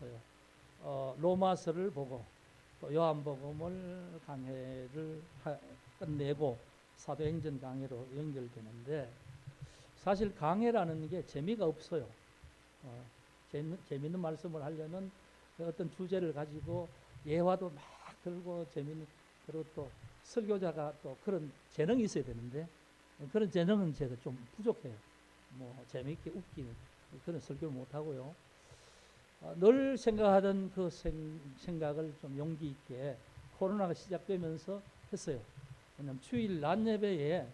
받았어요. 로마서를 보고 또 요한복음을 강해를 끝내고 사도행전 강해로 연결되는데, 사실 강해라는 게 재미가 없어요. 재미있는 말씀을 하려면 어떤 주제를 가지고 예화도 막 들고 재미있는, 그리고 또 설교자가 또 그런 재능이 있어야 되는데 그런 재능은 제가 좀 부족해요. 뭐 재미있게 웃기는 그런 설교를 못 하고요. 늘 생각하던 그 생각을 좀 용기 있게 코로나가 시작되면서 했어요. 왜냐하면 주일 낮 예배에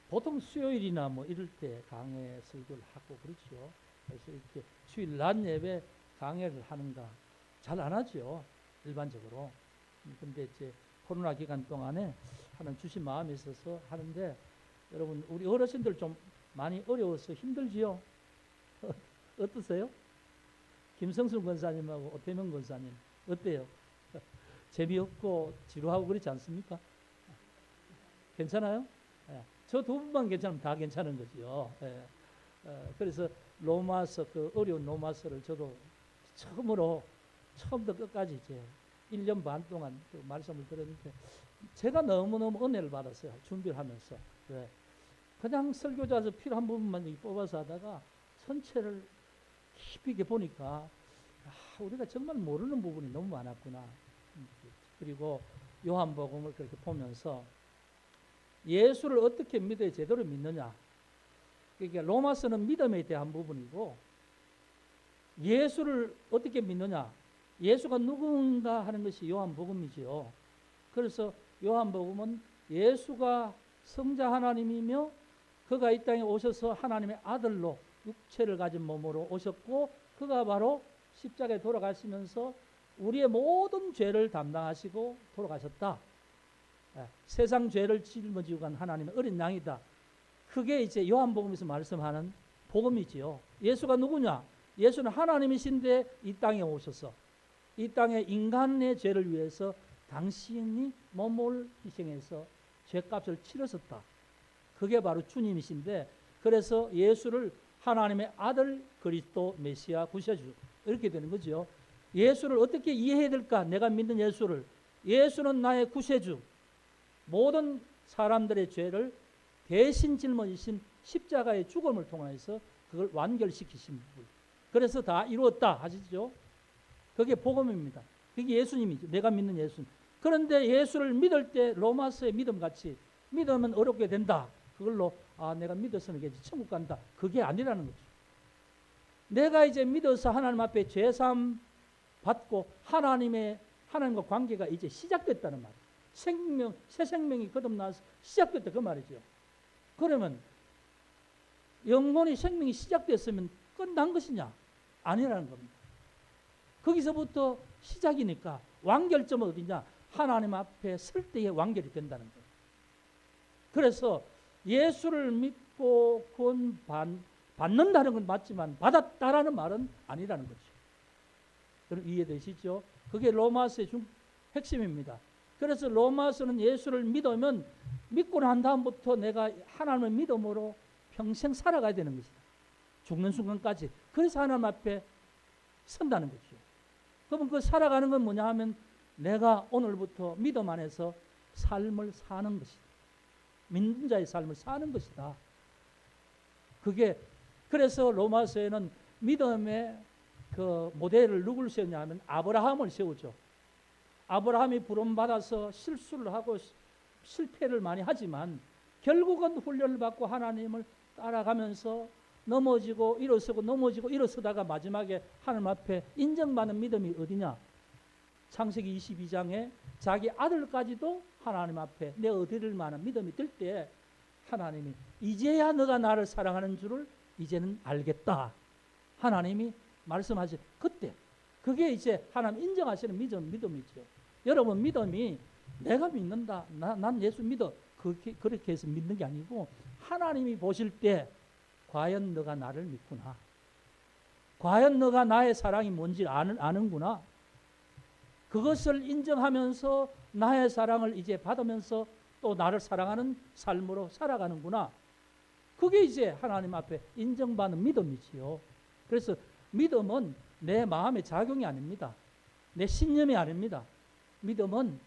보통 수요일이나 뭐 이럴 때 강해 설교를 하고 그렇죠. 그래서 이렇게 주일 낮 예배 강해를 하는가 잘 안 하죠, 일반적으로. 근데 이제 코로나 기간 동안에 하는 주신 마음이 있어서 하는데, 여러분 우리 어르신들 좀 많이 어려워서 힘들지요? 어떠세요? 김성순 권사님하고 오태명 권사님 어때요? 재미없고 지루하고 그렇지 않습니까? 괜찮아요? 예. 저 두 분만 괜찮으면 다 괜찮은 거죠. 예. 그래서 로마서, 그 어려운 로마서를 저도 처음부터 끝까지 이제 1년 반 동안 그 말씀을 들었는데 제가 너무너무 은혜를 받았어요. 준비를 하면서. 왜? 그냥 설교자에서 필요한 부분만 뽑아서 하다가 전체를 깊이 있게 보니까 우리가 정말 모르는 부분이 너무 많았구나. 그리고 요한복음을 그렇게 보면서 예수를 어떻게 믿어야 제대로 믿느냐. 그러니까 로마서는 믿음에 대한 부분이고, 예수를 어떻게 믿느냐, 예수가 누군가 하는 것이 요한복음이지요. 그래서 요한복음은 예수가 성자 하나님이며 그가 이 땅에 오셔서 하나님의 아들로 육체를 가진 몸으로 오셨고, 그가 바로 십자가에 돌아가시면서 우리의 모든 죄를 담당하시고 돌아가셨다. 세상 죄를 짊어지고 간 하나님의 어린 양이다. 그게 이제 요한복음에서 말씀하는 복음이지요. 예수가 누구냐? 예수는 하나님이신데 이 땅에 오셔서 이 땅에 인간의 죄를 위해서 당신이 몸을 희생해서 죄값을 치르셨다. 그게 바로 주님이신데, 그래서 예수를 하나님의 아들 그리스도 메시아 구세주 이렇게 되는 거죠. 예수를 어떻게 이해해야 될까? 내가 믿는 예수를, 예수는 나의 구세주, 모든 사람들의 죄를 대신 짊어지신 십자가의 죽음을 통해서 그걸 완결시키신 분. 그래서 다 이루었다 하시죠. 그게 복음입니다. 그게 예수님이죠. 내가 믿는 예수님. 그런데 예수를 믿을 때 로마서의 믿음같이 믿으면 어렵게 된다. 그걸로 내가 믿어서는 이제 천국 간다. 그게 아니라는 거죠. 내가 이제 믿어서 하나님 앞에 죄사함 받고 하나님과 관계가 이제 시작됐다는 말이에요. 새 생명이 거듭나서 시작됐다 그 말이죠. 그러면 영혼의 생명이 시작됐으면 끝난 것이냐? 아니라는 겁니다. 거기서부터 시작이니까 완결점은 어디냐? 하나님 앞에 설 때에 완결이 된다는 거예요. 그래서 예수를 믿고 구원 받는다는 건 맞지만 받았다라는 말은 아니라는 거죠. 여러분 이해되시죠? 그게 로마서의 핵심입니다. 그래서 로마서는 예수를 믿고 난 다음부터 내가 하나님의 믿음으로 평생 살아가야 되는 것이다. 죽는 순간까지. 그래서 하나님 앞에 선다는 거죠. 그러면 그 살아가는 건 뭐냐 하면 내가 오늘부터 믿음 안에서 삶을 사는 것이다. 믿는 자의 삶을 사는 것이다. 그게 그래서 로마서에는 믿음의 그 모델을 누구를 세우냐 하면 아브라함을 세우죠. 아브라함이 부름받아서 실수를 하고 실패를 많이 하지만 결국은 훈련을 받고 하나님을 따라가면서 넘어지고 일어서고 넘어지고 일어서다가 마지막에 하나님 앞에 인정받는 믿음이 어디냐? 창세기 22장에 자기 아들까지도 하나님 앞에 내 어디를 만한 믿음이 들 때 하나님이 이제야 너가 나를 사랑하는 줄을 이제는 알겠다. 하나님이 말씀하신 그때 그게 이제 하나님 인정하시는 믿음이죠. 여러분 믿음이 내가 믿는다. 난 예수 믿어. 그렇게 해서 믿는 게 아니고 하나님이 보실 때 과연 너가 나를 믿구나. 과연 너가 나의 사랑이 뭔지 아는구나. 그것을 인정하면서 나의 사랑을 이제 받으면서 또 나를 사랑하는 삶으로 살아가는구나. 그게 이제 하나님 앞에 인정받는 믿음이지요. 그래서 믿음은 내 마음의 작용이 아닙니다. 내 신념이 아닙니다. 믿음은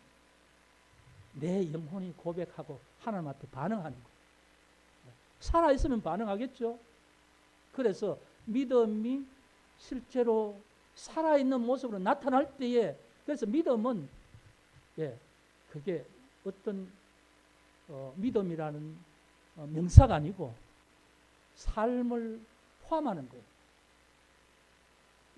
내 영혼이 고백하고 하나님 앞에 반응하는 거예요. 살아있으면 반응하겠죠. 그래서 믿음이 실제로 살아있는 모습으로 나타날 때에, 그래서 믿음은 그게 어떤 믿음이라는 명사가 아니고 삶을 포함하는 거예요.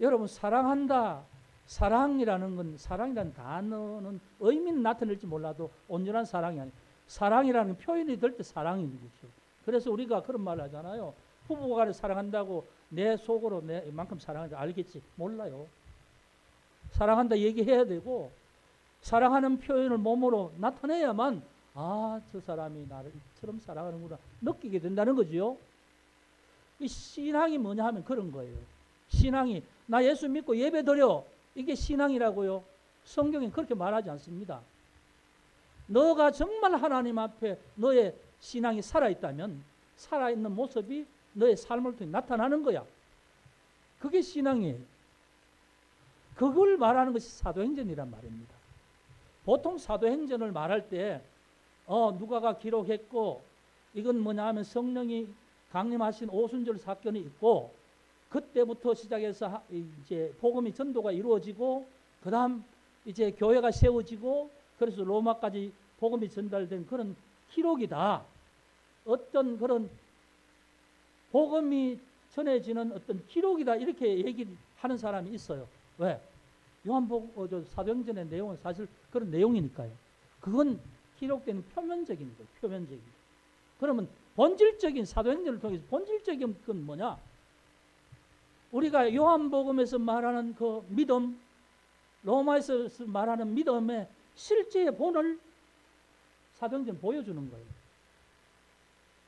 여러분, 사랑한다, 사랑이라는 단어는 의미는 나타낼지 몰라도 온전한 사랑이 아니에요. 사랑이라는 표현이 될 때 사랑인 거죠. 그래서 우리가 그런 말을 하잖아요. 부부간에 사랑한다고 내 속으로 내 이만큼 사랑한다 알겠지? 몰라요. 사랑한다 얘기해야 되고, 사랑하는 표현을 몸으로 나타내야만 저 사람이 나를 이처럼 사랑하는구나 느끼게 된다는 거죠. 이 신앙이 뭐냐 하면 그런 거예요. 신앙이 나 예수 믿고 예배 드려, 이게 신앙이라고요? 성경엔 그렇게 말하지 않습니다. 너가 정말 하나님 앞에 너의 신앙이 살아있다면 살아있는 모습이 너의 삶을 통해 나타나는 거야. 그게 신앙이에요. 그걸 말하는 것이 사도행전이란 말입니다. 보통 사도행전을 말할 때 누가가 기록했고, 이건 뭐냐 하면 성령이 강림하신 오순절 사건이 있고, 그때부터 시작해서 이제 복음이 전도가 이루어지고, 그 다음 이제 교회가 세워지고, 그래서 로마까지 복음이 전달된 그런 기록이다. 어떤 그런 복음이 전해지는 어떤 기록이다, 이렇게 얘기하는 사람이 있어요. 왜? 사도행전의 내용은 사실 그런 내용이니까요. 그건 기록되는 표면적인 거예요. 표면적인. 그러면 본질적인, 사도행전을 통해서 본질적인 건 뭐냐? 우리가 요한복음에서 말하는 그 믿음, 로마에서 말하는 믿음의 실제의 본을 사도행전 보여주는 거예요.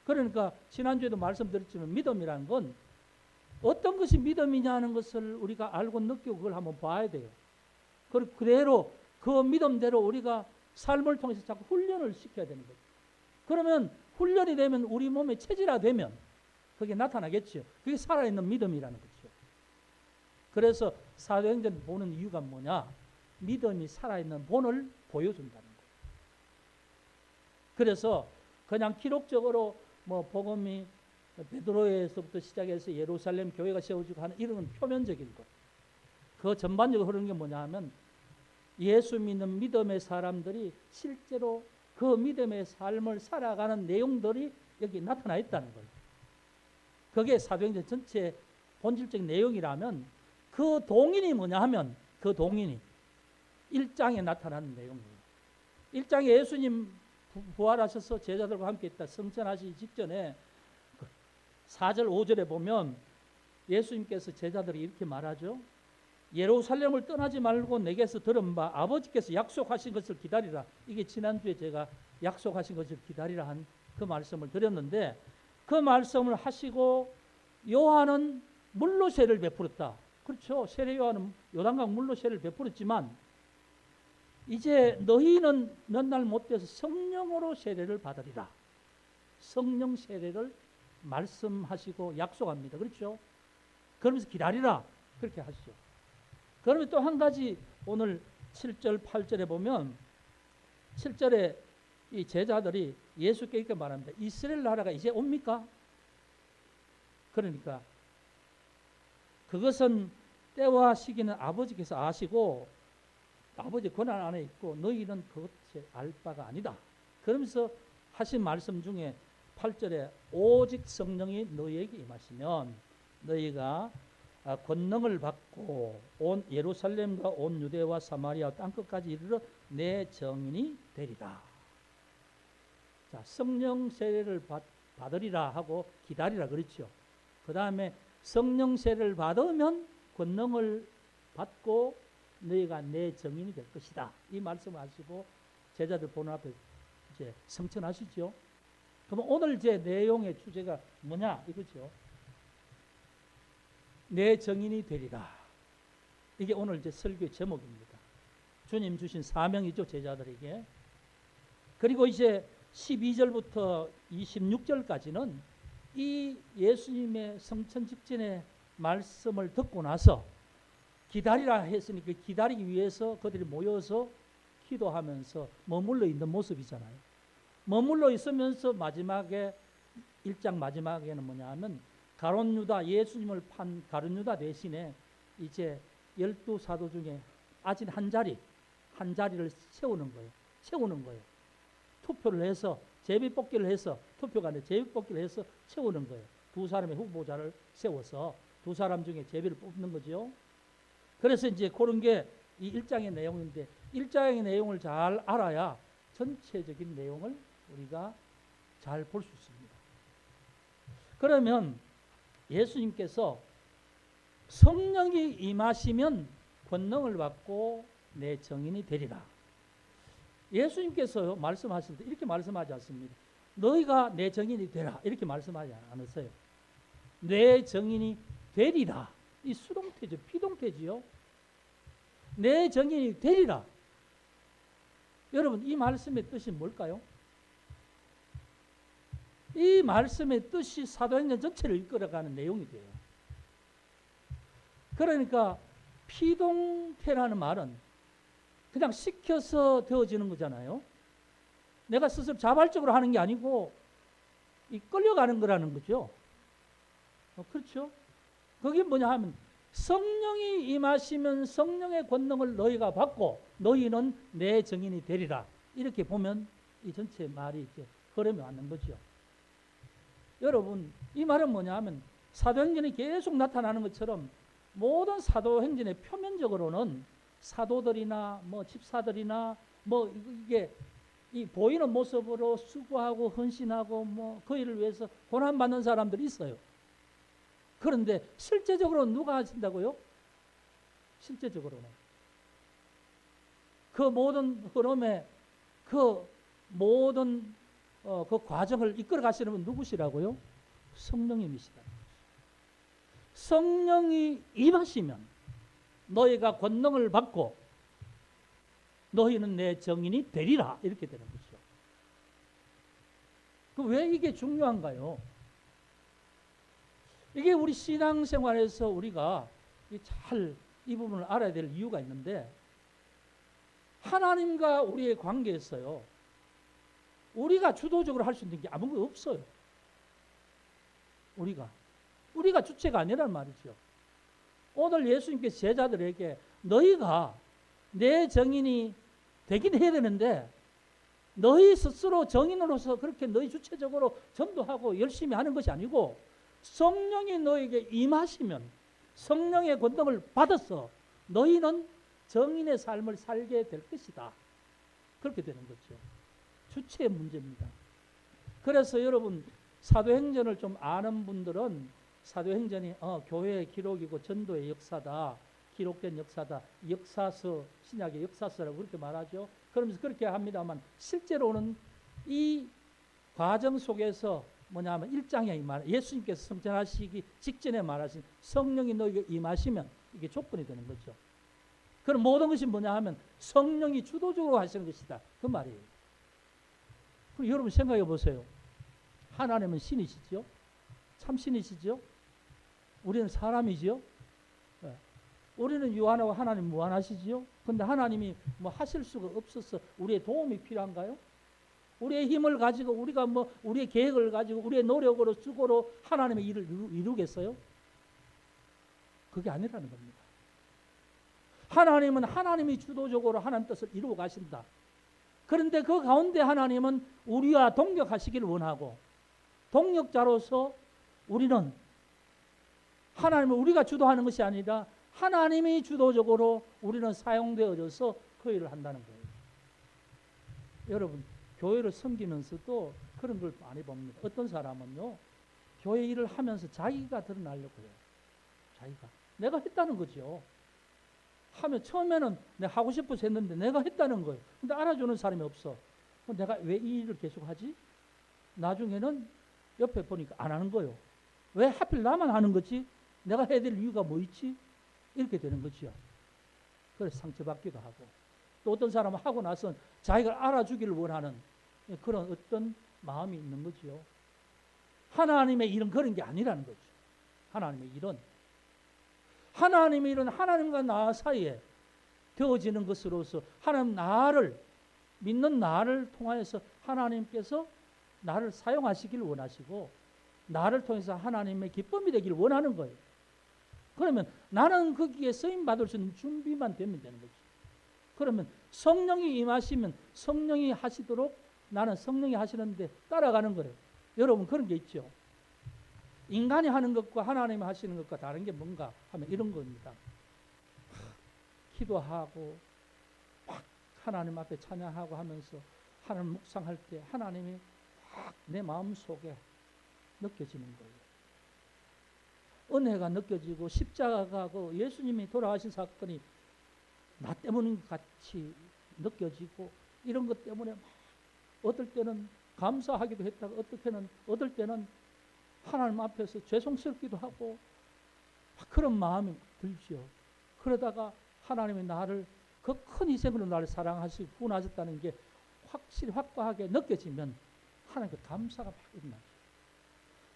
그러니까 지난주에도 말씀드렸지만 믿음이라는 건 어떤 것이 믿음이냐 하는 것을 우리가 알고 느끼고 그걸 한번 봐야 돼요. 그대로 그 믿음대로 우리가 삶을 통해서 자꾸 훈련을 시켜야 되는 거죠. 그러면 훈련이 되면 우리 몸에 체질화되면 그게 나타나겠죠. 그게 살아있는 믿음이라는 거죠. 그래서 사도행전 보는 이유가 뭐냐? 믿음이 살아있는 본을 보여준다는 거예요. 그래서 그냥 기록적으로 복음이 베드로에서부터 시작해서 예루살렘 교회가 세워지고 하는 이런 건 표면적인 것. 그 전반적으로 흐르는 게 뭐냐 하면 예수 믿는 믿음의 사람들이 실제로 그 믿음의 삶을 살아가는 내용들이 여기 나타나 있다는 거예요. 그게 사도행전 전체 본질적인 내용이라면, 그 동인이 뭐냐 하면 그 동인이 1장에 나타나는 내용이에요. 1장에 예수님 부활하셔서 제자들과 함께 있다 승천하시기 직전에 4절 5절에 보면 예수님께서 제자들이 이렇게 말하죠. 예루살렘을 떠나지 말고 내게서 들은 바 아버지께서 약속하신 것을 기다리라. 이게 지난주에 제가 약속하신 것을 기다리라 한 그 말씀을 드렸는데, 그 말씀을 하시고 요한은 물로 세를 베풀었다. 그렇죠. 세례 요한은 요단강 물로 세를 베풀었지만 이제 너희는 몇 날 못 돼서 성령으로 세례를 받으리라. 성령 세례를 말씀하시고 약속합니다. 그렇죠. 그러면서 기다리라. 그렇게 하시죠. 그러면 또 한 가지 오늘 7절 8절에 보면 7절에 이 제자들이 예수께 이렇게 말합니다. 이스라엘 나라가 이제 옵니까? 그러니까 그것은 때와 시기는 아버지께서 아시고 아버지 권한 안에 있고 너희는 그것이 알 바가 아니다. 그러면서 하신 말씀 중에 8절에 오직 성령이 너희에게 임하시면 너희가 권능을 받고 온 예루살렘과 온 유대와 사마리아 땅끝까지 이르러 내 증인이 되리라. 자, 성령 세례를 받으리라 하고 기다리라 그랬죠. 그 다음에 성령 세례를 받으면 권능을 받고 너희가 내 증인이 될 것이다. 이 말씀을 하시고 제자들 보는 앞에 이제 성천하시죠. 그럼 오늘 제 내용의 주제가 뭐냐 이거죠. 내 증인이 되리라. 이게 오늘 이제 설교의 제목입니다. 주님 주신 사명이죠, 제자들에게. 그리고 이제 12절부터 26절까지는 이 예수님의 성천 직전의 말씀을 듣고 나서 기다리라 했으니까 기다리기 위해서 그들이 모여서 기도하면서 머물러 있는 모습이잖아요. 머물러 있으면서 마지막에 1장 마지막에는 뭐냐 하면 가룟 유다, 예수님을 판 가룟 유다 대신에 이제 12사도 중에 아직 한 자리를 채우는 거예요. 투표를 해서 제비뽑기를 해서 투표가 아니라 제비뽑기를 해서 채우는 거예요. 두 사람의 후보자를 세워서 두 사람 중에 제비를 뽑는 거죠. 그래서 이제 그런 게 이 1장의 내용인데 1장의 내용을 잘 알아야 전체적인 내용을 우리가 잘 볼 수 있습니다. 그러면 예수님께서 성령이 임하시면 권능을 받고 내 증인이 되리라. 예수님께서 말씀하실 때 이렇게 말씀하지 않습니다. 너희가 내 증인이 되라 이렇게 말씀하지 않았어요. 내 증인이 되리라. 이 수동태죠. 비동태지요. 내 증인이 되리라. 여러분 이 말씀의 뜻이 뭘까요? 이 말씀의 뜻이 사도행전 전체를 이끌어가는 내용이 돼요. 그러니까 피동태라는 말은 그냥 시켜서 되어지는 거잖아요. 내가 스스로 자발적으로 하는 게 아니고 이 끌려가는 거라는 거죠. 그렇죠? 그게 뭐냐 하면 성령이 임하시면 성령의 권능을 너희가 받고 너희는 내 증인이 되리라. 이렇게 보면 이 전체 말이 이제 흐름이 왔는 거죠. 여러분 이 말은 뭐냐 하면 사도행전이 계속 나타나는 것처럼 모든 사도행전의 표면적으로는 사도들이나 뭐 집사들이나 뭐 이게 이 보이는 모습으로 수고하고 헌신하고 뭐 그 일을 위해서 고난 받는 사람들이 있어요. 그런데 실제적으로 누가 하신다고요? 실제적으로는 그 모든 흐름에 그 모든 그 과정을 이끌어 가시는 분 누구시라고요? 성령님이시다. 성령이 임하시면 너희가 권능을 받고 너희는 내 증인이 되리라 이렇게 되는 거죠. 왜 이게 중요한가요? 이게 우리 신앙생활에서 우리가 잘 이 부분을 알아야 될 이유가 있는데 하나님과 우리의 관계에서요. 우리가 주도적으로 할 수 있는 게 아무것도 없어요. 우리가 주체가 아니란 말이죠. 오늘 예수님께서 제자들에게 너희가 내 증인이 되긴 해야 되는데 너희 스스로 증인으로서 그렇게 너희 주체적으로 전도하고 열심히 하는 것이 아니고 성령이 너에게 임하시면 성령의 권능을 받아서 너희는 증인의 삶을 살게 될 것이다. 그렇게 되는 거죠. 주체의 문제입니다. 그래서 여러분 사도행전을 좀 아는 분들은 사도행전이 교회의 기록이고 전도의 역사다. 기록된 역사다. 역사서, 신약의 역사서라고 그렇게 말하죠. 그러면서 그렇게 합니다만 실제로는 이 과정 속에서 뭐냐면 1장에 말 예수님께서 성천하시기 직전에 말하신 성령이 너에게 임하시면 이게 조건이 되는 거죠. 그럼 모든 것이 뭐냐 하면 성령이 주도적으로 하시는 것이다. 그 말이에요. 그럼 여러분 생각해 보세요. 하나님은 신이시죠? 참 신이시죠? 우리는 사람이죠? 네. 우리는 유한하고 하나님 무한하시죠? 근데 하나님이 뭐 하실 수가 없어서 우리의 도움이 필요한가요? 우리의 힘을 가지고 우리가 뭐 우리의 계획을 가지고 우리의 노력으로 수고로 하나님의 일을 이루겠어요? 그게 아니라는 겁니다. 하나님은 하나님이 주도적으로 하나님 뜻을 이루어 가신다. 그런데 그 가운데 하나님은 우리와 동역하시기를 원하고 동역자로서 우리는 하나님을 우리가 주도하는 것이 아니라 하나님이 주도적으로 우리는 사용되어져서 그 일을 한다는 거예요. 여러분 교회를 섬기면서도 그런 걸 많이 봅니다. 어떤 사람은요 교회 일을 하면서 자기가 드러나려고 해요. 자기가 내가 했다는 거죠. 하면 처음에는 내가 하고 싶어서 했는데 내가 했다는 거예요. 근데 알아주는 사람이 없어. 내가 왜 이 일을 계속 하지? 나중에는 옆에 보니까 안 하는 거예요. 왜 하필 나만 하는 거지? 내가 해야 될 이유가 뭐 있지? 이렇게 되는 거죠. 그래서 상처받기도 하고 또 어떤 사람은 하고 나서 자기가 알아주기를 원하는 그런 어떤 마음이 있는 거죠. 하나님의 일은 그런 게 아니라는 거죠. 하나님의 일은 하나님이 이런 하나님과 나 사이에 되어지는 것으로서 하나님 나를 믿는 나를 통하여서 하나님께서 나를 사용하시길 원하시고 나를 통해서 하나님의 기쁨이 되길 원하는 거예요. 그러면 나는 거기에 쓰임 받을 수 있는 준비만 되면 되는 거죠. 그러면 성령이 임하시면 성령이 하시도록 나는 성령이 하시는데 따라가는 거예요. 여러분 그런 게 있죠. 인간이 하는 것과 하나님이 하시는 것과 다른 게 뭔가 하면 이런 겁니다. 기도하고 막 하나님 앞에 찬양하고 하면서 하나님 묵상할 때 하나님이 막 내 마음속에 느껴지는 거예요. 은혜가 느껴지고 십자가가 그 예수님이 돌아가신 사건이 나 때문인 것 같이 느껴지고 이런 것 때문에 막 어떨 때는 감사하기도 했다가 어떨 때는 하나님 앞에서 죄송스럽기도 하고 그런 마음이 들죠. 그러다가 하나님이 나를 그 큰 희생으로 나를 사랑하시고 구원하셨다는 게 확실히 확고하게 느껴지면 하나님께 감사가 막 일어나죠.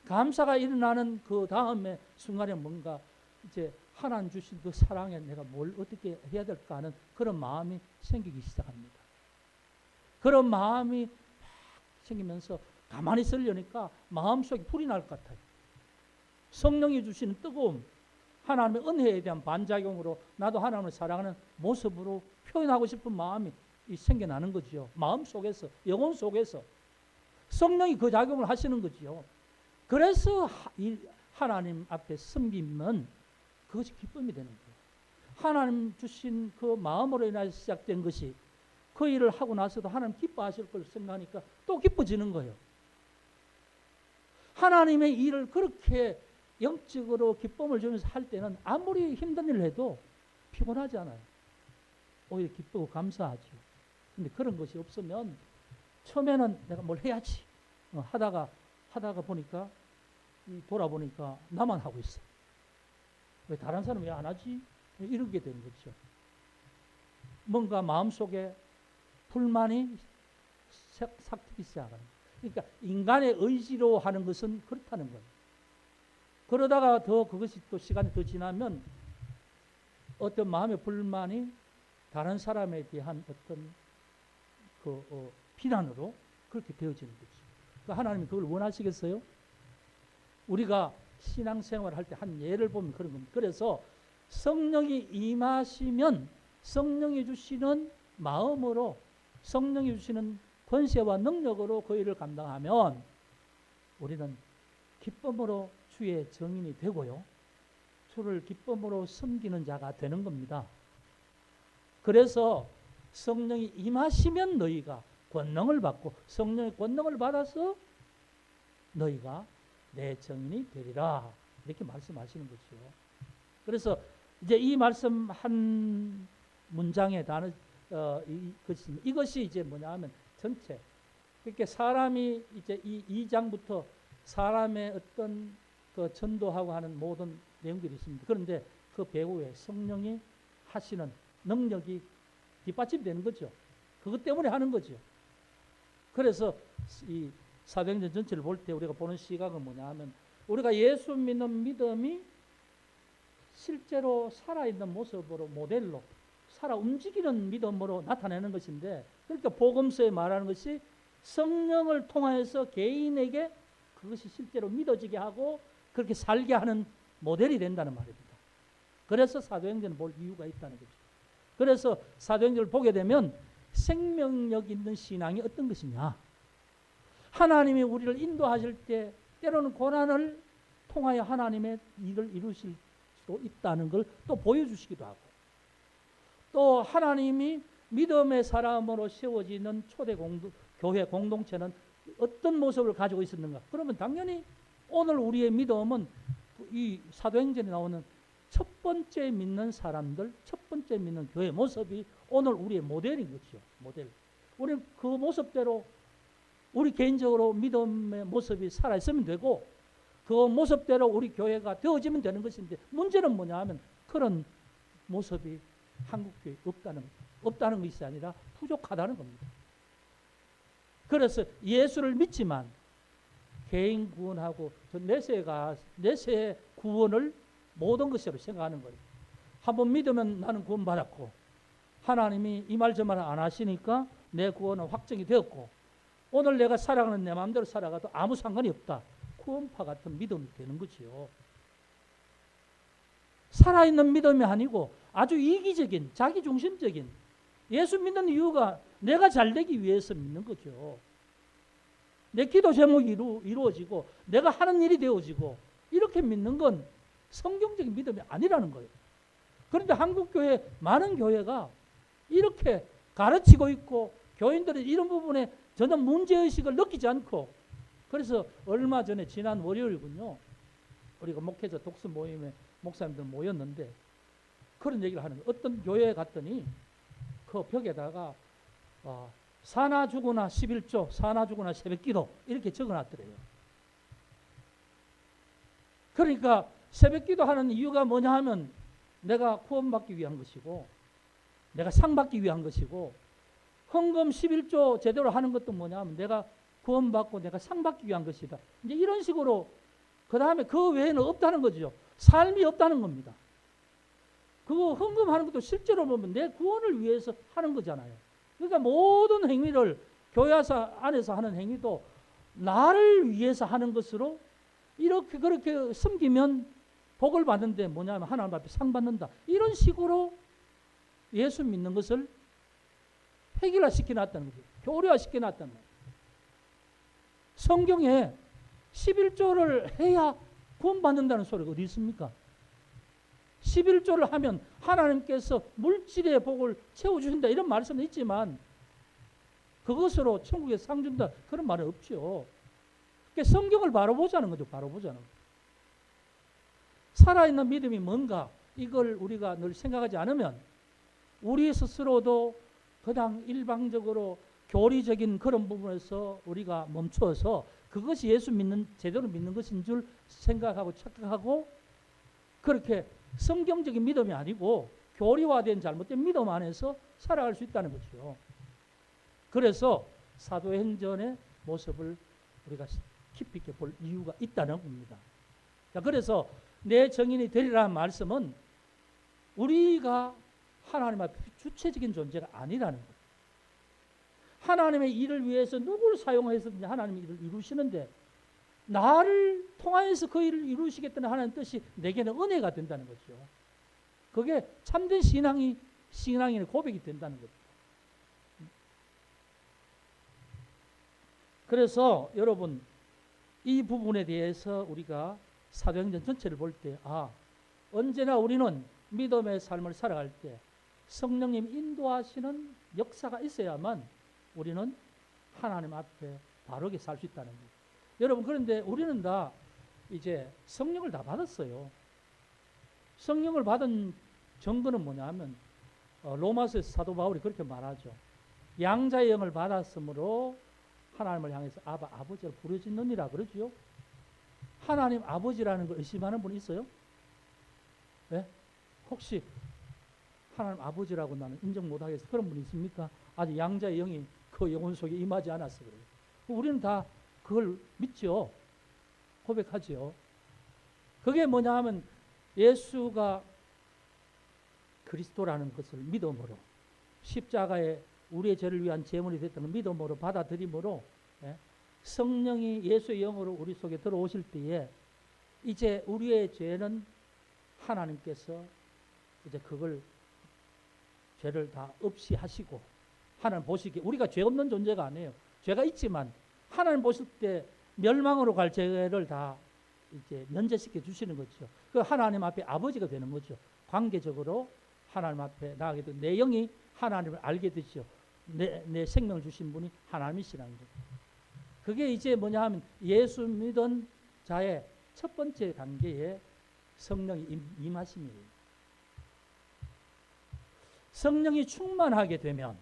감사가 일어나는 그 다음에 순간에 뭔가 이제 하나님 주신 그 사랑에 내가 뭘 어떻게 해야 될까 하는 그런 마음이 생기기 시작합니다. 그런 마음이 생기면서 가만히 있으려니까 마음속에 불이 날 것 같아요. 성령이 주시는 뜨거움, 하나님의 은혜에 대한 반작용으로 나도 하나님을 사랑하는 모습으로 표현하고 싶은 마음이 생겨나는 거죠. 마음 속에서, 영혼 속에서 성령이 그 작용을 하시는 거죠. 그래서 하나님 앞에 섬기면 그것이 기쁨이 되는 거예요. 하나님 주신 그 마음으로 인하여 시작된 것이 그 일을 하고 나서도 하나님 기뻐하실 걸 생각하니까 또 기뻐지는 거예요. 하나님의 일을 그렇게 영적으로 기쁨을 주면서 할 때는 아무리 힘든 일을 해도 피곤하지 않아요. 오히려 기쁘고 감사하죠. 근데 그런 것이 없으면 처음에는 내가 뭘 해야지 하다가 보니까 돌아보니까 나만 하고 있어. 왜 다른 사람은 왜 안 하지? 이러게 되는 거죠. 뭔가 마음속에 불만이 삭히기 시작하는 거예요. 그러니까 인간의 의지로 하는 것은 그렇다는 거예요. 그러다가 더 그것이 또 시간이 더 지나면 어떤 마음의 불만이 다른 사람에 대한 어떤 비난으로 그렇게 되어지는 거죠. 그러니까 하나님이 그걸 원하시겠어요? 우리가 신앙생활을 할 때 한 예를 보면 그런 겁니다. 그래서 성령이 임하시면 성령이 주시는 마음으로 성령이 주시는 권세와 능력으로 그 일을 감당하면 우리는 기쁨으로 주의 증인이 되고요. 주를 기쁨으로 섬기는 자가 되는 겁니다. 그래서 성령이 임하시면 너희가 권능을 받고 성령의 권능을 받아서 너희가 내 증인이 되리라. 이렇게 말씀하시는 거죠. 그래서 이제 이 말씀 한 문장의 단어 이것이 이제 뭐냐 하면 전체. 그러니까 사람이 이제 이 2장부터 사람의 어떤 그 전도하고 하는 모든 내용들이 있습니다. 그런데 그 배후에 성령이 하시는 능력이 뒷받침되는 거죠. 그것 때문에 하는 거죠. 그래서 이 사도행전 전체를 볼 때 우리가 보는 시각은 뭐냐 하면 우리가 예수 믿는 믿음이 실제로 살아있는 모습으로 모델로 살아 움직이는 믿음으로 나타내는 것인데 그러니까 복음서에 말하는 것이 성령을 통하여서 개인에게 그것이 실제로 믿어지게 하고 그렇게 살게 하는 모델이 된다는 말입니다. 그래서 사도행전을 볼 이유가 있다는 거죠. 그래서 사도행전을 보게 되면 생명력 있는 신앙이 어떤 것이냐. 하나님이 우리를 인도하실 때 때로는 고난을 통하여 하나님의 일을 이루실 수도 있다는 걸 또 보여주시기도 하고 또 하나님이 믿음의 사람으로 세워지는 초대 교회 공동체는 어떤 모습을 가지고 있었는가. 그러면 당연히 오늘 우리의 믿음은 이 사도행전에 나오는 첫 번째 믿는 사람들, 첫 번째 믿는 교회 모습이 오늘 우리의 모델인 거죠. 모델. 우리는 그 모습대로 우리 개인적으로 믿음의 모습이 살아있으면 되고 그 모습대로 우리 교회가 되어지면 되는 것인데 문제는 뭐냐 하면 그런 모습이 한국교회에 없다는 것이 아니라 부족하다는 겁니다. 그래서 예수를 믿지만 개인 구원하고 내세 구원을 모든 것으로 생각하는 거예요. 한번 믿으면 나는 구원받았고, 하나님이 이 말 저 말 안 하시니까 내 구원은 확정이 되었고, 오늘 내가 살아가는 내 마음대로 살아가도 아무 상관이 없다. 구원파 같은 믿음이 되는 거지요. 살아있는 믿음이 아니고 아주 이기적인, 자기중심적인, 예수 믿는 이유가 내가 잘되기 위해서 믿는 거죠. 내 기도 제목이 이루어지고 내가 하는 일이 되어지고, 이렇게 믿는 건 성경적인 믿음이 아니라는 거예요. 그런데 한국교회, 많은 교회가 이렇게 가르치고 있고, 교인들은 이런 부분에 전혀 문제의식을 느끼지 않고, 그래서 얼마 전에 지난 월요일군요, 우리가 목회자 독서 모임에 목사님들 모였는데 그런 얘기를 하는 거예요. 어떤 교회에 갔더니 그 벽에다가 사나 죽으나 11조, 사나 죽으나 새벽기도 이렇게 적어놨더래요. 그러니까 새벽기도 하는 이유가 뭐냐 하면 내가 구원받기 위한 것이고, 내가 상받기 위한 것이고, 헌금 11조 제대로 하는 것도 뭐냐 하면 내가 구원받고 내가 상받기 위한 것이다. 이제 이런 식으로, 그 다음에 그 외에는 없다는 거죠. 삶이 없다는 겁니다. 그거 헌금하는 것도 실제로 보면 내 구원을 위해서 하는 거잖아요. 그러니까 모든 행위를, 교회 안에서 하는 행위도 나를 위해서 하는 것으로 이렇게 그렇게 섬기면 복을 받는데 뭐냐면 하나님 앞에 상 받는다. 이런 식으로 예수 믿는 것을 획일화시켜 놨다는 거죠. 교리화시켜 놨다는 거예요. 성경에 11조를 해야 구원받는다는 소리가 어디 있습니까? 11조를 하면 하나님께서 물질의 복을 채워주신다 이런 말씀은 있지만 그것으로 천국에 상 준다 그런 말은 없죠. 그러니까 성경을 바로 보자는 거죠. 바로 보자는 거죠. 살아있는 믿음이 뭔가 이걸 우리가 늘 생각하지 않으면 우리 스스로도 그냥 일방적으로 교리적인 그런 부분에서 우리가 멈춰서 그것이 예수 믿는, 제대로 믿는 것인 줄 생각하고 착각하고, 그렇게 성경적인 믿음이 아니고 교리화된 잘못된 믿음 안에서 살아갈 수 있다는 거죠. 그래서 사도행전의 모습을 우리가 깊이 있게 볼 이유가 있다는 겁니다. 자, 그래서 내 정인이 되리라는 말씀은 우리가 하나님 앞에 주체적인 존재가 아니라는 거예요. 하나님의 일을 위해서 누구를 사용해서든지 하나님의 일을 이루시는데, 나를 통하여서 그 일을 이루시겠다는 하나님의 뜻이 내게는 은혜가 된다는 거죠. 그게 참된 신앙의 고백이 된다는 거죠. 그래서 여러분, 이 부분에 대해서 우리가 사도행전 전체를 볼 때, 언제나 우리는 믿음의 삶을 살아갈 때 성령님 인도하시는 역사가 있어야만 우리는 하나님 앞에 바르게 살 수 있다는 거예요. 여러분, 그런데 우리는 다 이제 성령을 다 받았어요. 성령을 받은 증거는 뭐냐 하면 로마서에서 사도 바울이 그렇게 말하죠. 양자의 영을 받았으므로 하나님을 향해서 아바, 아버지를 부르짖느니라 그러죠. 하나님 아버지라는 걸 의심하는 분 있어요? 네? 혹시 하나님 아버지라고 나는 인정 못하겠어, 그런 분 있습니까? 아직 양자의 영이 그 영혼 속에 임하지 않았어 그래요. 우리는 다 그걸 믿죠. 고백하죠. 그게 뭐냐 하면 예수가 그리스도라는 것을 믿음으로, 십자가에 우리의 죄를 위한 제물이 됐다는 믿음으로 받아들임으로, 성령이 예수의 영으로 우리 속에 들어오실 때에 이제 우리의 죄는 하나님께서 이제 그걸 죄를 다 없이 하시고, 하나님 보시기에 우리가 죄 없는 존재가 아니에요. 죄가 있지만 하나님 보실 때 멸망으로 갈 죄를 다 이제 면제시켜 주시는 거죠. 그 하나님 앞에 아버지가 되는 거죠. 관계적으로 하나님 앞에 나가게 되고 내 영이 하나님을 알게 되죠. 내 생명을 주신 분이 하나님이시라는 거죠. 그게 이제 뭐냐 하면 예수 믿은 자의 첫 번째 단계에 성령이 임하심이에요. 성령이 충만하게 되면,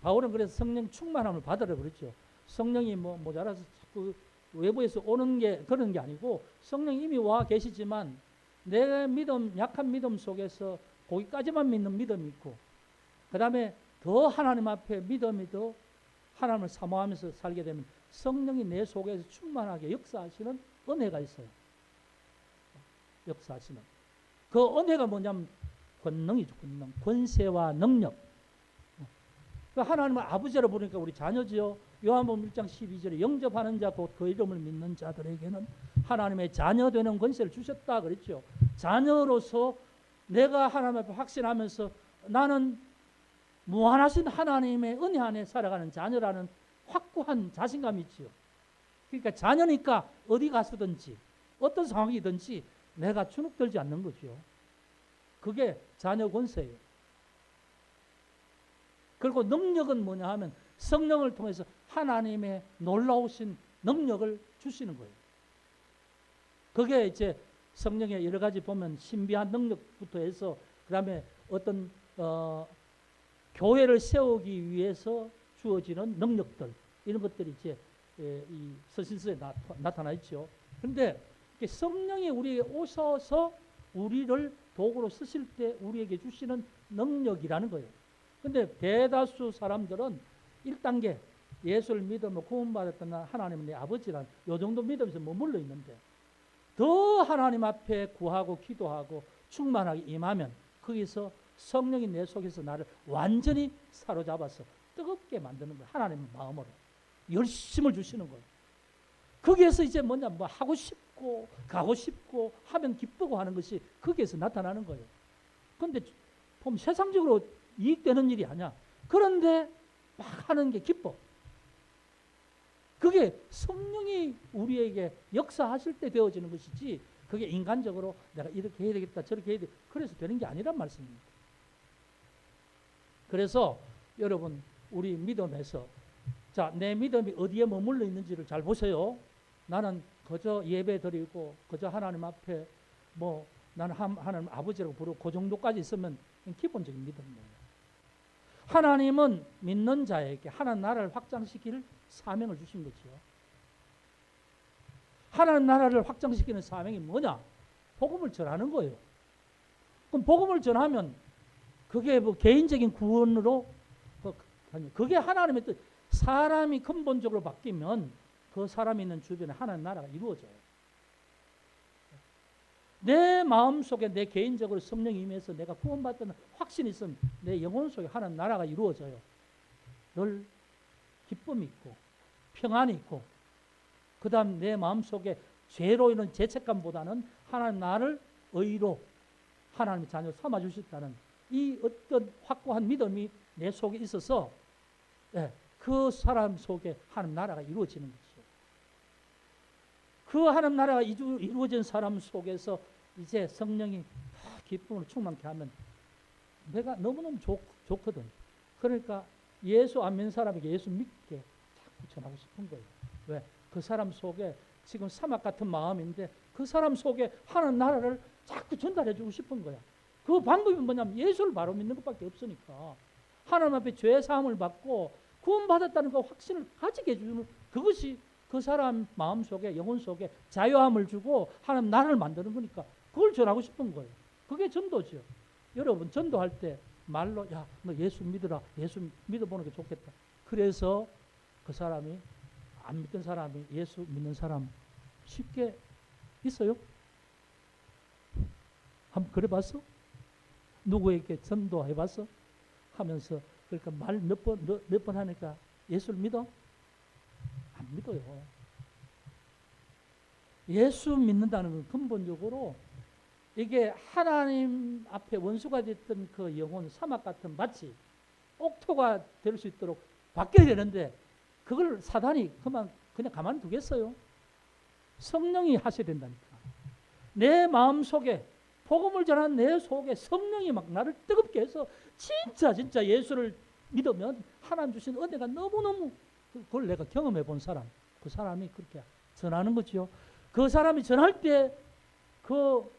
바울은 그래서 성령 충만함을 받으라 그랬죠. 성령이 모자라서 자꾸 외부에서 오는 게 그런 게 아니고, 성령이 이미 와 계시지만 내 믿음, 약한 믿음 속에서 거기까지만 믿는 믿음이 있고, 그 다음에 더 하나님 앞에 믿음이 더 하나님을 사모하면서 살게 되면 성령이 내 속에서 충만하게 역사하시는 은혜가 있어요. 역사하시는. 그 은혜가 뭐냐면 권능이죠. 권능. 권세와 능력. 그 하나님을 아버지라 부르니까 우리 자녀지요. 요한복음 1장 12절에 영접하는 자 곧 그 이름을 믿는 자들에게는 하나님의 자녀 되는 권세를 주셨다 그랬죠. 자녀로서 내가 하나님 앞에 확신하면서 나는 무한하신 하나님의 은혜 안에 살아가는 자녀라는 확고한 자신감이 있지요. 그러니까 자녀니까 어디 가서든지 어떤 상황이든지 내가 주눅들지 않는 거죠. 그게 자녀 권세예요. 그리고 능력은 뭐냐 하면 성령을 통해서 하나님의 놀라우신 능력을 주시는 거예요. 그게 이제 성령의 여러 가지 보면 신비한 능력부터 해서 그 다음에 어떤 교회를 세우기 위해서 주어지는 능력들 이런 것들이 이제 이 서신서에 나타나 있죠. 그런데 성령이 우리에게 오셔서 우리를 도구로 쓰실 때 우리에게 주시는 능력이라는 거예요. 근데 대다수 사람들은 1단계 예수를 믿으면 구원받았던 하나님은 내 아버지란 요 정도 믿으면서 머물러 있는데 더 하나님 앞에 구하고 기도하고 충만하게 임하면 거기서 성령이 내 속에서 나를 완전히 사로잡아서 뜨겁게 만드는 거예요. 하나님의 마음으로 열심을 주시는 거예요. 거기에서 이제 뭐냐 뭐 하고 싶고 가고 싶고 하면 기쁘고 하는 것이 거기에서 나타나는 거예요. 그런데 보면 세상적으로 이익되는 일이 아니야. 그런데 막 하는 게 기뻐. 그게 성령이 우리에게 역사하실 때 되어지는 것이지 그게 인간적으로 내가 이렇게 해야 되겠다 저렇게 해야 돼 그래서 되는 게 아니란 말씀입니다. 그래서 여러분 우리 믿음에서 자, 내 믿음이 어디에 머물러 있는지를 잘 보세요. 나는 그저 예배 드리고 그저 하나님 앞에 뭐 나는 하나님 아버지라고 부르고 그 정도까지 있으면 기본적인 믿음이에요. 하나님은 믿는 자에게 하나님 나라를 확장시킬 사명을 주신 거죠. 하나님 나라를 확장시키는 사명이 뭐냐? 복음을 전하는 거예요. 그럼 복음을 전하면 그게 뭐 개인적인 구원으로 그게 하나님의 뜻. 사람이 근본적으로 바뀌면 그 사람이 있는 주변에 하나님 나라가 이루어져요. 내 마음속에 내 개인적으로 성령이 임해서 내가 구원받다는 확신이 있으면 내 영혼 속에 하나님 나라가 이루어져요. 늘 기쁨이 있고 평안이 있고 그 다음 내 마음속에 죄로 인한 죄책감보다는 하나님 나를 의로 하나님의 자녀 삼아주셨다는 이 어떤 확고한 믿음이 내 속에 있어서 그 사람 속에 하나님 나라가 이루어지는 거죠. 그 하나님 나라가 이루어진 사람 속에서 이제 성령이 기쁨으로 충만케 하면 내가 너무너무 좋거든. 그러니까 예수 안 믿는 사람에게 예수 믿게 자꾸 전하고 싶은 거예요. 왜? 그 사람 속에 지금 사막 같은 마음인데 그 사람 속에 하나님 나라를 자꾸 전달해 주고 싶은 거야. 그 방법이 뭐냐면 예수를 바로 믿는 것밖에 없으니까 하나님 앞에 죄 사함을 받고 구원받았다는 그 확신을 가지게 해주는 그것이 그 사람 마음 속에 영혼 속에 자유함을 주고 하나님 나라를 만드는 거니까 그걸 전하고 싶은 거예요. 그게 전도죠. 여러분 전도할 때 말로 야 너 예수 믿으라 예수 믿어보는 게 좋겠다. 그래서 그 사람이 안 믿던 사람이 예수 믿는 사람 쉽게 있어요? 한번 그래봤어? 누구에게 전도해봤어? 하면서 그러니까 말 몇 번 하니까 예수를 믿어? 안 믿어요. 예수 믿는다는 건 근본적으로 이게 하나님 앞에 원수가 됐던 그 영혼 사막 같은 마치 옥토가 될 수 있도록 바뀌어야 되는데 그걸 사단이 그냥 가만히 두겠어요? 성령이 하셔야 된다니까. 내 마음 속에 복음을 전하는 내 속에 성령이 막 나를 뜨겁게 해서 진짜 예수를 믿으면 하나님 주신 은혜가 너무너무 그걸 내가 경험해 본 사람 그 사람이 그렇게 전하는 거죠. 그 사람이 전할 때 그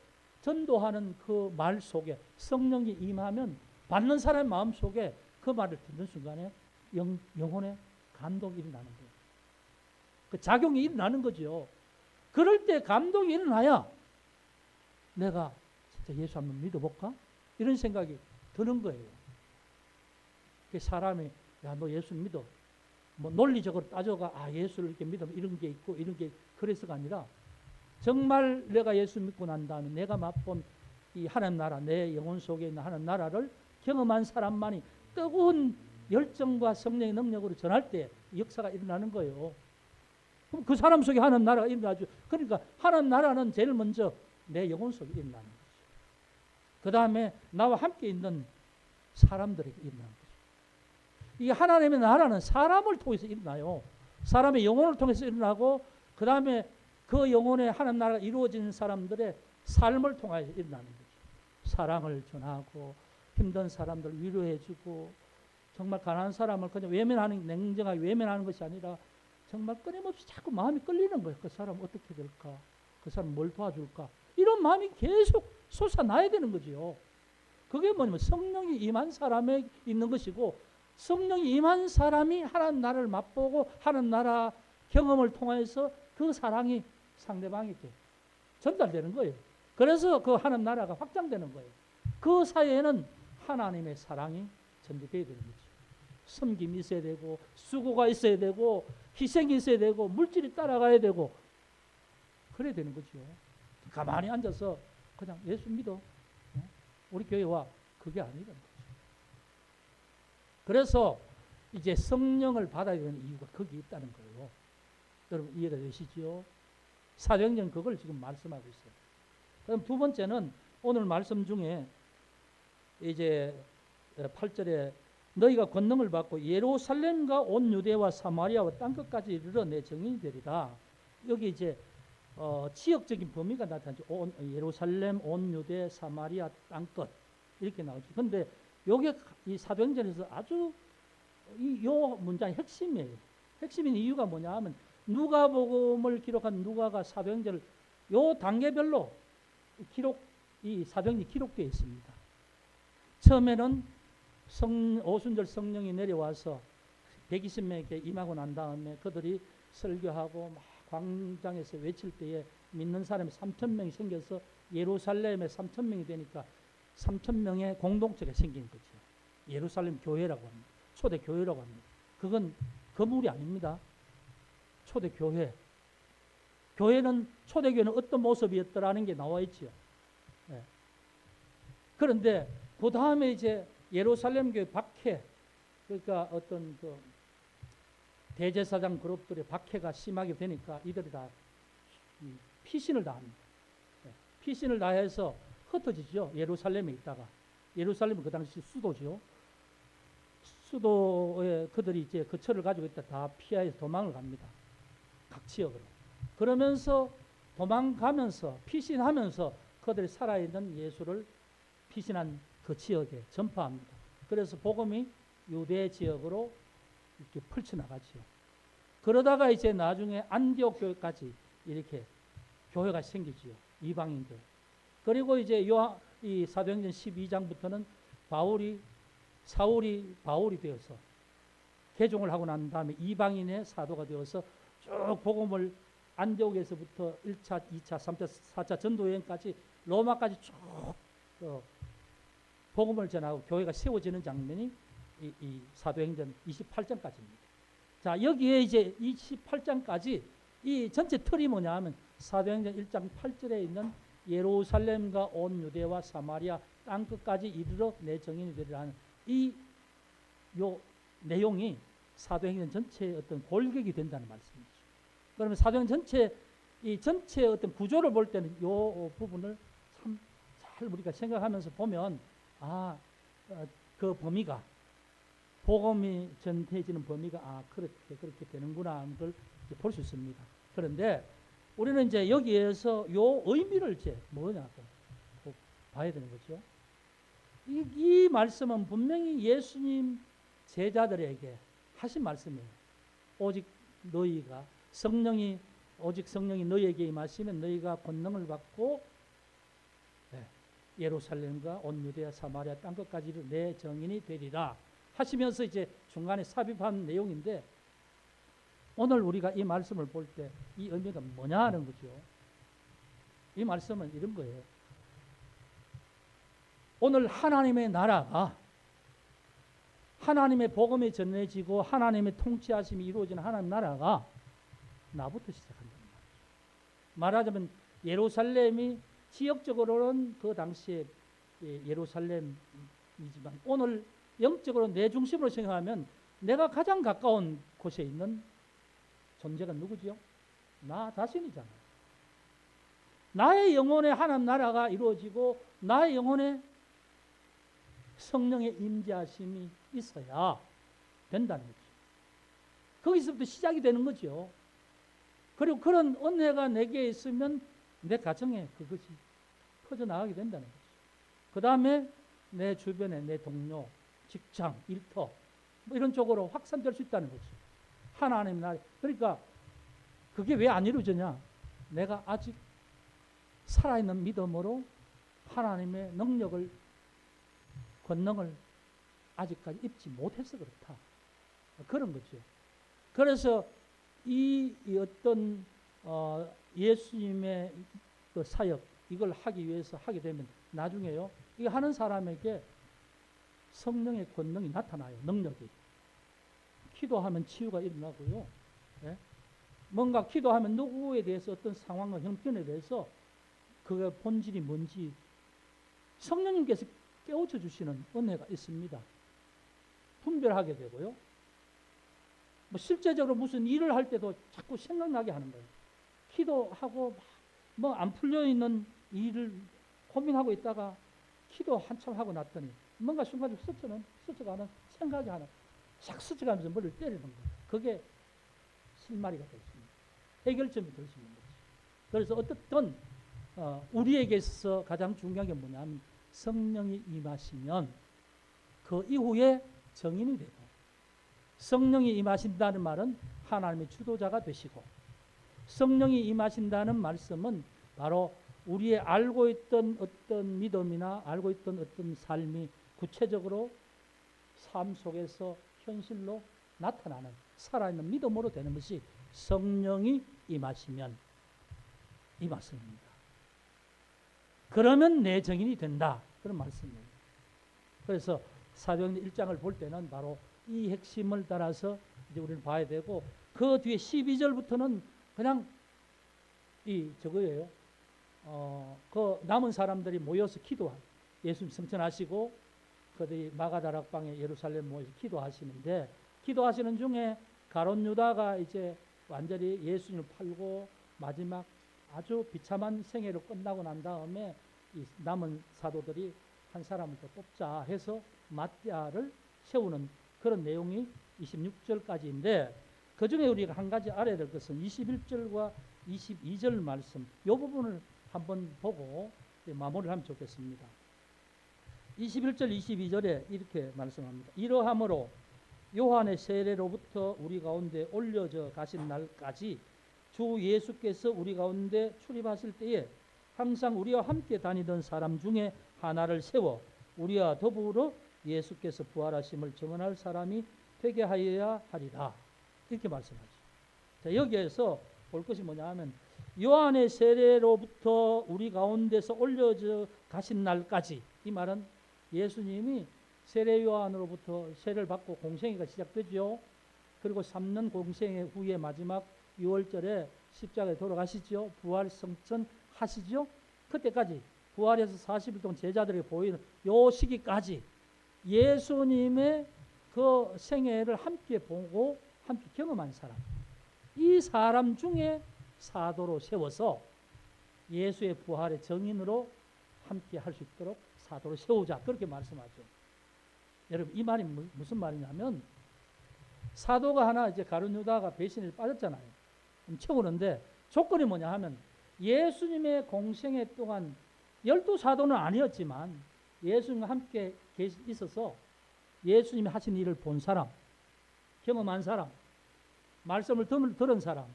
전도하는 그 말 속에 성령이 임하면 받는 사람의 마음 속에 그 말을 듣는 순간에 영혼의 감동이 일어나는 거예요. 그 작용이 일어나는 거죠. 그럴 때 감동이 일어나야 내가 진짜 예수 한번 믿어볼까? 이런 생각이 드는 거예요. 그 사람이 야 너 예수 믿어. 뭐 논리적으로 따져가 예수를 이렇게 믿으면 이런 게 있고 이런 게 그래서가 아니라 정말 내가 예수 믿고 난 다음에 내가 맛본 이 하나님 나라, 내 영혼 속에 있는 하나님 나라를 경험한 사람만이 뜨거운 열정과 성령의 능력으로 전할 때 역사가 일어나는 거예요. 그럼 그 사람 속에 하나님 나라가 일어나죠. 그러니까 하나님 나라는 제일 먼저 내 영혼 속에 일어나는 거죠. 그 다음에 나와 함께 있는 사람들에게 일어나는 거죠. 이게 하나님의 나라는 사람을 통해서 일어나요. 사람의 영혼을 통해서 일어나고 그 다음에 그 영혼의 하나님 나라가 이루어지는 사람들의 삶을 통하여 일어나는 거죠. 사랑을 전하고 힘든 사람들 위로해주고 정말 가난한 사람을 그냥 외면하는, 냉정하게 외면하는 것이 아니라 정말 끊임없이 자꾸 마음이 끌리는 거예요. 그 사람 어떻게 될까? 그 사람 뭘 도와줄까? 이런 마음이 계속 솟아나야 되는 거죠. 그게 뭐냐면 성령이 임한 사람에 있는 것이고, 성령이 임한 사람이 하나님 나라를 맛보고 하나님 나라 경험을 통해서 그 사랑이 상대방에게 전달되는 거예요. 그래서 그 하나님 나라가 확장되는 거예요. 그 사이에는 하나님의 사랑이 전개되어야 되는 거죠. 섬김이 있어야 되고, 수고가 있어야 되고, 희생이 있어야 되고, 물질이 따라가야 되고, 그래야 되는 거죠. 가만히 앉아서 그냥 예수 믿어, 우리 교회 와, 그게 아니라는 거죠. 그래서 이제 성령을 받아야 되는 이유가 거기 있다는 거예요. 여러분 이해가 되시죠? 사도행전 그걸 지금 말씀하고 있어요. 그럼 두 번째는 오늘 말씀 중에 이제 8절에 너희가 권능을 받고 예루살렘과 온 유대와 사마리아와 땅끝까지 이르러 내 증인이 되리라. 여기 이제 지역적인 범위가 나타나죠. 예루살렘, 온 유대, 사마리아, 땅끝 이렇게 나오죠. 그런데 요게 이 사도행전에서 아주 요 문장의 핵심이에요. 핵심인 이유가 뭐냐 하면 누가복음을 기록한 누가가 사도행전을 요 단계별로 이 사도행전이 기록되어 있습니다. 처음에는 오순절 성령이 내려와서 120명에게 임하고 난 다음에 그들이 설교하고 막 광장에서 외칠 때에 믿는 사람이 3,000명이 생겨서 예루살렘에 3,000명이 되니까 3,000명의 공동체가 생긴 거죠. 예루살렘 교회라고 합니다. 초대 교회라고 합니다. 그건 건물이 아닙니다. 초대 교회. 초대교회는 어떤 모습이었더라는 게 나와 있죠. 네. 그런데 그 다음에 이제 예루살렘 교회 박해, 그러니까 어떤 그 대제사장 그룹들의 박해가 심하게 되니까 이들이 다 피신을 다합니다. 네. 피신을 다해서 흩어지죠. 예루살렘에 있다가. 예루살렘은 그 당시 수도죠. 수도에 그들이 이제 거처를 가지고 있다 다 피하여서 도망을 갑니다. 각 지역으로. 그러면서 도망가면서 피신하면서 그들이 살아있는 예수를 피신한 그 지역에 전파합니다. 그래서 복음이 유대 지역으로 이렇게 펼쳐나가죠. 그러다가 이제 나중에 안디옥 교회까지 이렇게 교회가 생기지요. 이방인 교회. 그리고 이제 이 사도행전 12장부터는 사울이 바울이 되어서 개종을 하고 난 다음에 이방인의 사도가 되어서 쭉 복음을 안디옥에서부터 1차, 2차, 3차, 4차 전도 여행까지 로마까지 쭉 복음을 전하고 교회가 세워지는 장면이 이 사도행전 28장까지입니다. 자, 여기에 이제 28장까지 이 전체 틀이 뭐냐 하면 사도행전 1장 8절에 있는 예루살렘과 온 유대와 사마리아 땅끝까지 이르러 내 증인이 되리라는 요 내용이 사도행전 전체의 어떤 골격이 된다는 말씀이죠. 그러면 사도행전 전체의 어떤 구조를 볼 때는 요 부분을 참 잘 우리가 생각하면서 보면 그 범위가 복음이 전해지는 범위가 그렇게 되는구나 하는 걸 볼 수 있습니다. 그런데 우리는 이제 여기에서 요 의미를 이제 뭐냐고 봐야 되는 거죠. 이 말씀은 분명히 예수님 제자들에게 하신 말씀이에요. 오직 성령이 너희에게 임하시면 너희가 권능을 받고 예루살렘과 온 유대와 사마리아 땅끝까지 내 증인이 되리라 하시면서 이제 중간에 삽입한 내용인데, 오늘 우리가 이 말씀을 볼 때 이 의미가 뭐냐 하는 거죠. 이 말씀은 이런 거예요. 오늘 하나님의 나라가, 하나님의 복음이 전해지고 하나님의 통치하심이 이루어지는 하나님 나라가 나부터 시작한다. 말하자면 예루살렘이 지역적으로는 그 당시에 예루살렘이지만 오늘 영적으로 내 중심으로 생각하면 내가 가장 가까운 곳에 있는 존재가 누구지요? 나 자신이잖아요. 나의 영혼에 하나님 나라가 이루어지고 나의 영혼에 성령의 임재하심이 있어야 된다는 거죠. 거기서부터 시작이 되는 거죠. 그리고 그런 은혜가 내게 있으면 내 가정에 그것이 퍼져나가게 된다는 거죠. 그 다음에 내 주변에 내 동료, 직장, 일터 뭐 이런 쪽으로 확산될 수 있다는 거죠. 하나님 나라. 그러니까 그게 왜 안 이루어지냐? 내가 아직 살아있는 믿음으로 하나님의 능력을, 권능을 아직까지 입지 못해서 그렇다. 그런 거죠. 그래서 이 어떤 예수님의 그 사역 이걸 하기 위해서 하게 되면 나중에요. 이거 하는 사람에게 성령의 권능이 나타나요. 능력이. 기도하면 치유가 일어나고요. 예? 뭔가 기도하면 누구에 대해서 어떤 상황과 형편에 대해서 그 본질이 뭔지 성령님께서 깨우쳐 주시는 은혜가 있습니다. 분별하게 되고요. 뭐 실제적으로 무슨 일을 할 때도 자꾸 생각나게 하는 거예요. 기도하고 뭐 안 풀려 있는 일을 고민하고 있다가 기도 한참 하고 났더니 뭔가 순간적으로 스쳐가는 생각이 하나 싹 스쳐가면서 머리를 때리는 거예요. 그게 실마리가 될 수 있는 해결점이 될 수 있는 거죠. 그래서 어떻든 우리에게 있어서 가장 중요한 게 뭐냐면 성령이 임하시면 그 이후에 정인이 되고, 성령이 임하신다는 말은 하나님의 주도자가 되시고, 성령이 임하신다는 말씀은 바로 우리의 알고 있던 어떤 믿음이나 알고 있던 어떤 삶이 구체적으로 삶 속에서 현실로 나타나는 살아있는 믿음으로 되는 것이 성령이 임하시면 이 말씀입니다. 그러면 내 정인이 된다. 그런 말씀이에요. 그래서 사도행전 1장을 볼 때는 바로 이 핵심을 따라서 이제 우리는 봐야 되고, 그 뒤에 12절부터는 그냥 저거예요. 그 남은 사람들이 모여서 기도하고, 예수님 승천하시고 그들이 마가다락방에 예루살렘 모여서 기도하시는데, 기도하시는 중에 가룟 유다가 이제 완전히 예수님을 팔고 마지막 아주 비참한 생애로 끝나고 난 다음에 이 남은 사도들이 한 사람을 더 뽑자 해서 마띠아를 세우는 그런 내용이 26절까지인데, 그 중에 우리가 한 가지 알아야 될 것은 21절과 22절 말씀, 이 부분을 한번 보고 마무리를 하면 좋겠습니다. 21절 22절에 이렇게 말씀합니다. 이러함으로 요한의 세례로부터 우리 가운데 올려져 가신 날까지 주 예수께서 우리 가운데 출입하실 때에 항상 우리와 함께 다니던 사람 중에 하나를 세워 우리와 더불어 예수께서 부활하심을 증언할 사람이 되게 하여야 하리라. 이렇게 말씀하죠. 자, 여기에서 볼 것이 뭐냐 하면 요한의 세례로부터 우리 가운데서 올려져 가신 날까지, 이 말은 예수님이 세례 요한으로부터 세례를 받고 공생애가 시작되죠. 그리고 3년 공생애 후에 마지막 6월절에 십자가에 돌아가시죠. 부활 성천 하시죠. 그때까지 부활해서 40일 동안 제자들에게 보이는 요 시기까지 예수님의 그 생애를 함께 보고 함께 경험한 사람, 이 사람 중에 사도로 세워서 예수의 부활의 정인으로 함께 할 수 있도록 사도로 세우자, 그렇게 말씀하죠. 여러분, 이 말이 무슨 말이냐면, 사도가 하나 이제 가룟 유다가 배신에 빠졌잖아요. 채우는데 조건이 뭐냐 하면 예수님의 공생애 동안 12사도는 아니었지만 예수님과 함께 있어서 예수님이 하신 일을 본 사람, 경험한 사람, 말씀을 들은 사람,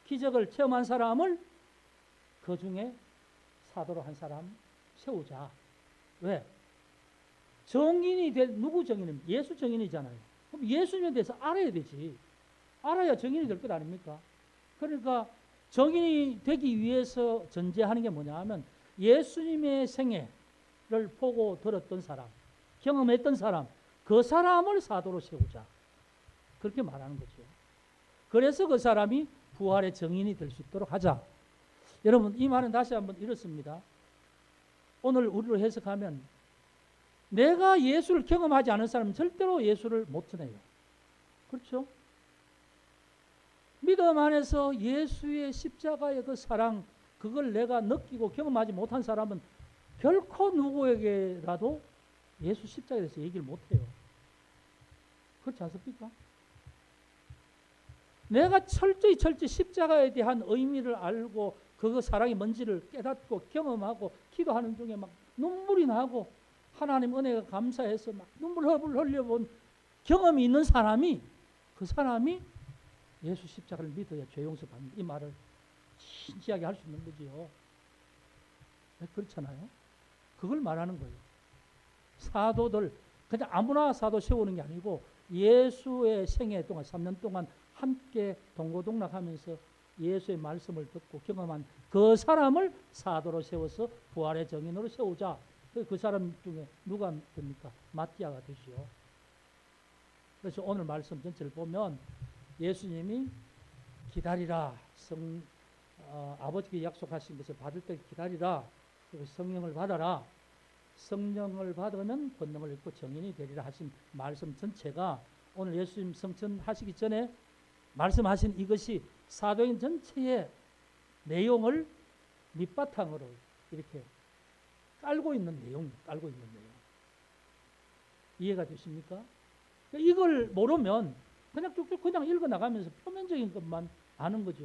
기적을 체험한 사람을 그 중에 사도로 한 사람 세우자. 왜? 정인이 누구 정인입니까? 예수 정인이잖아요. 그럼 예수님에 대해서 알아야 되지. 알아야 정인이 될 것 아닙니까? 그러니까 정인이 되기 위해서 전제하는 게 뭐냐 하면 예수님의 생애를 보고 들었던 사람, 경험했던 사람, 그 사람을 사도로 세우자. 그렇게 말하는 거죠. 그래서 그 사람이 부활의 정인이 될 수 있도록 하자. 여러분, 이 말은 다시 한번 이렇습니다. 오늘 우리로 해석하면 내가 예수를 경험하지 않은 사람은 절대로 예수를 못 전해요. 그렇죠? 믿음 안에서 예수의 십자가의 그 사랑, 그걸 내가 느끼고 경험하지 못한 사람은 결코 누구에게라도 예수 십자가에 대해서 얘기를 못해요. 그렇지 않습니까? 내가 철저히 십자가에 대한 의미를 알고 그 사랑이 뭔지를 깨닫고 경험하고 기도하는 중에 막 눈물이 나고 하나님 은혜가 감사해서 막 눈물 흘려본 경험이 있는 사람이, 그 사람이 예수 십자가를 믿어야 죄 용서받는, 이 말을 진지하게 할 수 있는 거지요. 그렇잖아요. 그걸 말하는 거예요. 사도들 그냥 아무나 사도 세우는 게 아니고 예수의 생애 동안 3년 동안 함께 동고동락하면서 예수의 말씀을 듣고 경험한 그 사람을 사도로 세워서 부활의 정인으로 세우자. 그 사람 중에 누가 됩니까? 마띠아가 되시오. 그래서 오늘 말씀 전체를 보면 예수님이 기다리라, 아버지께 약속하신 것을 받을 때 기다리라, 그리고 성령을 받아라, 성령을 받으면 권능을 입고 정인이 되리라 하신 말씀 전체가 오늘 예수님 성천하시기 전에 말씀하신 이것이 사도행 전체의 내용을 밑바탕으로 이렇게 깔고 있는 내용. 이해가 되십니까? 이걸 모르면 그냥 쭉쭉 그냥 읽어 나가면서 표면적인 것만 아는 거죠.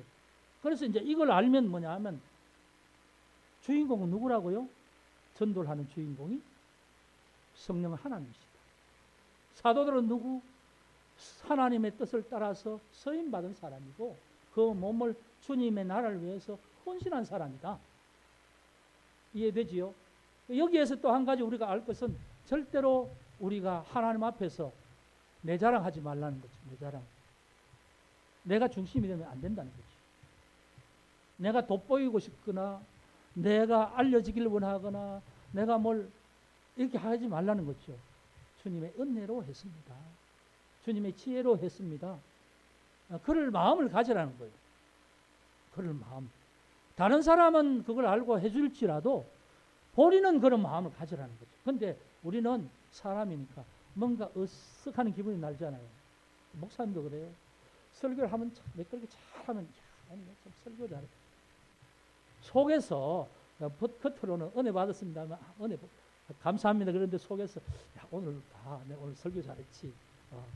그래서 이제 이걸 알면 뭐냐 하면 주인공은 누구라고요? 전도를 하는 주인공이 성령 하나님이시다. 사도들은 누구? 하나님의 뜻을 따라서 서임 받은 사람이고 그 몸을 주님의 나라를 위해서 헌신한 사람이다. 이해되지요? 여기에서 또 한 가지 우리가 알 것은 절대로 우리가 하나님 앞에서 내 자랑하지 말라는 거죠. 내 자랑. 내가 중심이 되면 안 된다는 거죠. 내가 돋보이고 싶거나 내가 알려지기를 원하거나 내가 뭘 이렇게 하지 말라는 거죠. 주님의 은혜로 했습니다. 주님의 지혜로 했습니다. 그럴 마음을 가지라는 거예요. 그럴 마음. 다른 사람은 그걸 알고 해줄지라도 본인은 그런 마음을 가지라는 거죠. 근데 우리는 사람이니까 뭔가 으쓱하는 기분이 날잖아요. 목사님도 그래요. 설교를 하면 몇 그렇게 잘하면 야, 참 설교 잘해. 속에서 겉으로는 은혜 받았습니다만 은혜 감사합니다. 그런데 속에서 야, 오늘 내가 오늘 설교 잘했지.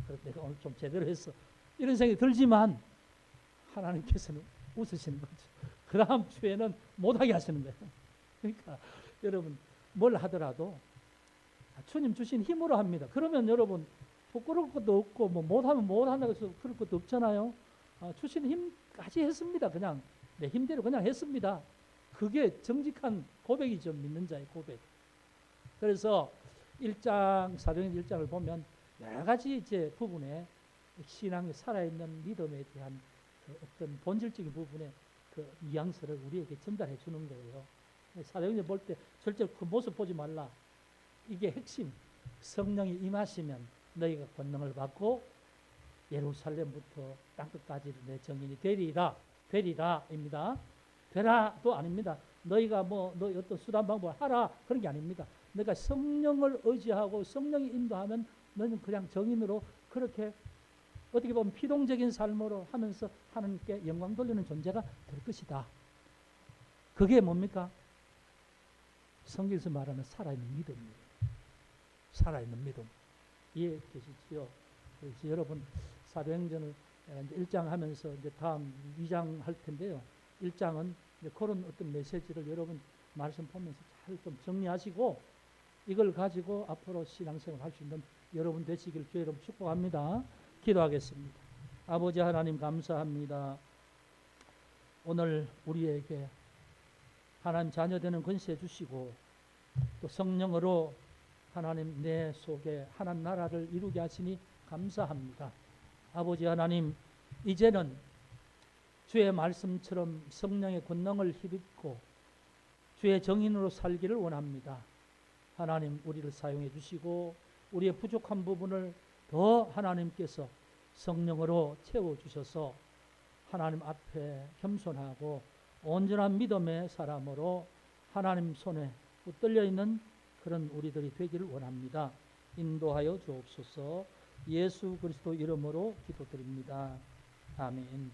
그래 내가 오늘 좀 제대로 했어. 이런 생각이 들지만 하나님께서는 웃으시는 거죠. 그 다음 주에는 못하게 하시는 거예요. 그러니까 여러분 뭘 하더라도 주님 주신 힘으로 합니다. 그러면 여러분 부끄러울 것도 없고 뭐 못하면 못한다고 해서 그럴 것도 없잖아요. 주신 힘까지 했습니다. 그냥 내 힘대로 그냥 했습니다. 그게 정직한 고백이죠. 믿는 자의 고백. 그래서 1장 사도행전 1장을 보면 여러 가지 이제 부분에 신앙에 살아있는 믿음에 대한 그 어떤 본질적인 부분의 그 뉘앙스를 우리에게 전달해 주는 거예요. 사도행전 볼 때 절대 그 모습 보지 말라. 이게 핵심. 성령이 임하시면 너희가 권능을 받고 예루살렘부터 땅끝까지 내 정인이 되리라입니다. 되라도 아닙니다. 너희가 너희 어떤 수단 방법을 하라 그런 게 아닙니다. 너희가 성령을 의지하고 성령이 인도하면 너는 그냥 정인으로 그렇게 어떻게 보면 피동적인 삶으로 하면서 하나님께 영광 돌리는 존재가 될 것이다. 그게 뭡니까? 성경에서 말하는 살아있는 믿음이에요. 살아있는 믿음. 이해되시지요? 그래서 여러분 사도행전을 1장 하면서 이제 다음 2장 할 텐데요. 1장은 이제 그런 어떤 메시지를 여러분 말씀 보면서 잘 좀 정리하시고 이걸 가지고 앞으로 신앙생활 할 수 있는 여러분 되시길 주의 이름 축복합니다. 기도하겠습니다. 아버지 하나님 감사합니다. 오늘 우리에게 하나님 자녀 되는 권세 주시고 또 성령으로 하나님 내 속에 하나님 나라를 이루게 하시니 감사합니다. 아버지 하나님 이제는 주의 말씀처럼 성령의 권능을 힘입고 주의 정인으로 살기를 원합니다. 하나님 우리를 사용해 주시고 우리의 부족한 부분을 더 하나님께서 성령으로 채워주셔서 하나님 앞에 겸손하고 온전한 믿음의 사람으로 하나님 손에 붙들려 있는 그런 우리들이 되기를 원합니다. 인도하여 주옵소서. 예수 그리스도 이름으로 기도드립니다. 아멘.